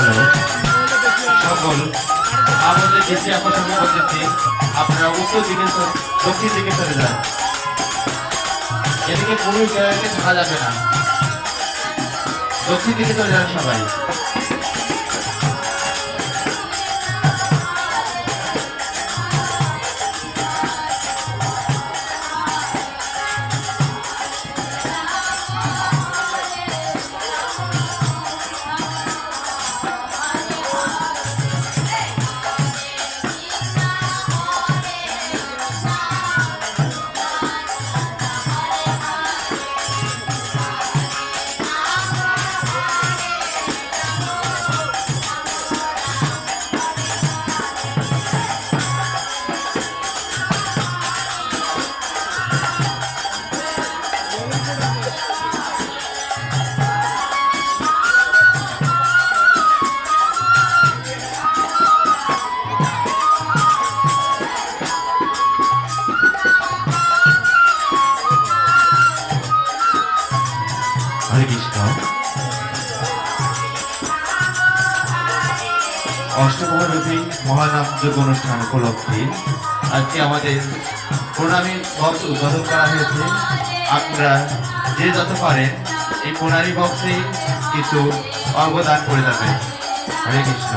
ভালো। সকল আমাদের দেশে আকর্ষণ করতেছি, আপনারা উত্তর দিকে দক্ষিণ দিকে চলে যান। এদিকে পুরুষ জায়গাকে থাকা যাবে না, দক্ষিণ দিকে চলে যান সবাই। হরে কৃষ্ণ। অষ্টমহারতী মহানাম যোগ অনুষ্ঠান উপলক্ষে আজকে আমাদের প্রণামী বক্স উদ্বোধন করা হয়েছে। আপনারা যে যত পারেন এই প্রণামী বক্সে কিছু অবদান করে যাবেন। হরে কৃষ্ণ।